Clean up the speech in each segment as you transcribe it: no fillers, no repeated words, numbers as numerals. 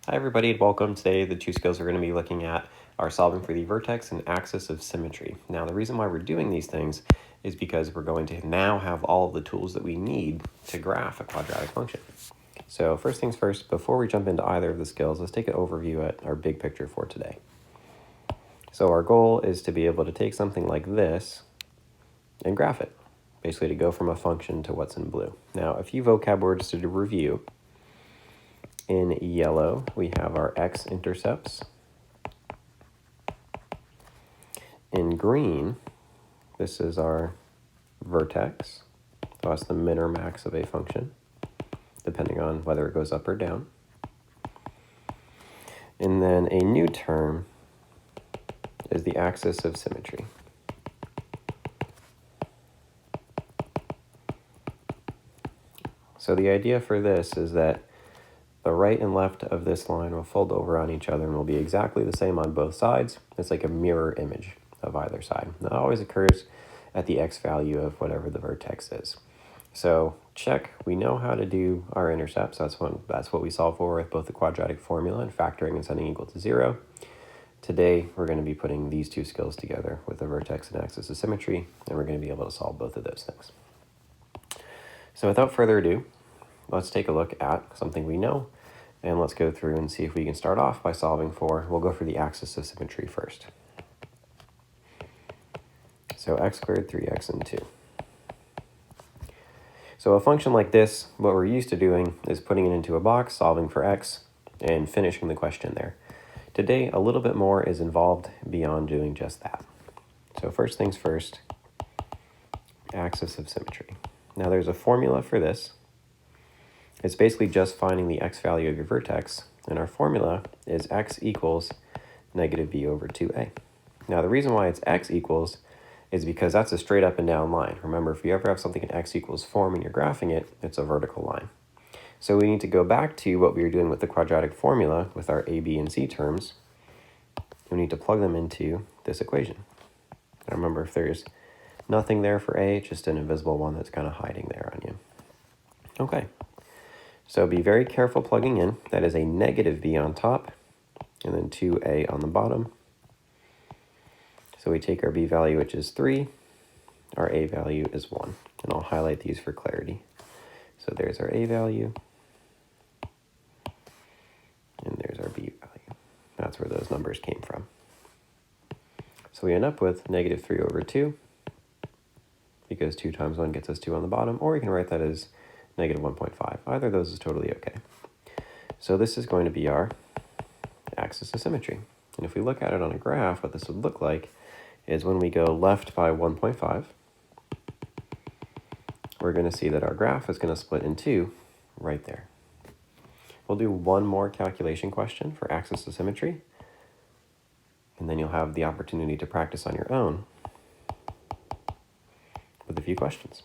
Hi everybody and welcome. Today the two skills we're going to be looking at are solving for the vertex and axis of symmetry. Now the reason why we're doing these things is because we're going to now have all of the tools that we need to graph a quadratic function. So first things first, before we jump into either of the skills, let's take an overview at our big picture for today. So our goal is to be able to take something like this and graph it, basically to go from a function to what's in blue. Now a few vocab words to review. In yellow, we have our x-intercepts. In green, this is our vertex. So that's the min or max of a function, depending on whether it goes up or down. And then a new term is the axis of symmetry. So the idea for this is that the right and left of this line will fold over on each other and will be exactly the same on both sides. It's like a mirror image of either side. That always occurs at the x value of whatever the vertex is. So check, we know how to do our intercepts. That's what we solve for with both the quadratic formula and factoring and setting equal to 0. Today, we're going to be putting these two skills together with the vertex and axis of symmetry, and we're going to be able to solve both of those things. So without further ado, let's take a look at something we know, and let's go through and see if we can start off by solving for, we'll go for the axis of symmetry first. So x squared, 3x, and 2. So a function like this, what we're used to doing is putting it into a box, solving for x, and finishing the question there. Today, a little bit more is involved beyond doing just that. So first things first, axis of symmetry. Now there's a formula for this. It's basically just finding the x value of your vertex, and our formula is x equals negative b over 2a. Now the reason why it's x equals is because that's a straight up and down line. Remember, if you ever have something in x equals form and you're graphing it, it's a vertical line. So we need to go back to what we were doing with the quadratic formula with our a, b, and c terms. We need to plug them into this equation. Now remember, if there's nothing there for a, it's just an invisible one that's kind of hiding there on you. Okay. So be very careful plugging in. That is a negative b on top, and then 2a on the bottom. So we take our b value, which is 3. Our a value is 1. And I'll highlight these for clarity. So there's our a value, and there's our b value. That's where those numbers came from. So we end up with negative 3 over 2, because 2 times 1 gets us 2 on the bottom, or we can write that as negative 1.5. Either of those is totally okay. So this is going to be our axis of symmetry. And if we look at it on a graph, what this would look like is when we go left by 1.5, we're going to see that our graph is going to split in two right there. We'll do one more calculation question for axis of symmetry, and then you'll have the opportunity to practice on your own with a few questions.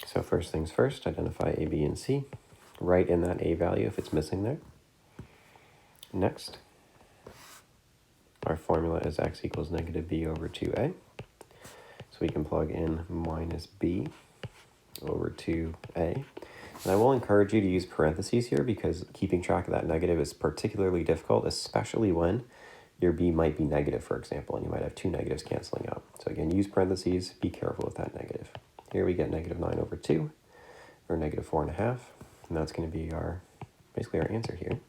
So first things first, identify a, b, and c. Write in that a value if it's missing there. Next, our formula is x equals negative b over 2a. So we can plug in minus b over 2a. And I will encourage you to use parentheses here because keeping track of that negative is particularly difficult, especially when your b might be negative, for example, and you might have two negatives canceling out. So again, use parentheses, be careful with that negative. Here we get negative 9 over 2, or negative 4.5, and that's going to be basically our answer here.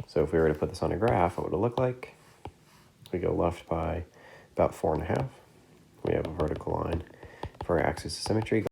So if we were to put this on a graph, what would it look like? We go left by about 4.5. We have a vertical line for our axis of symmetry.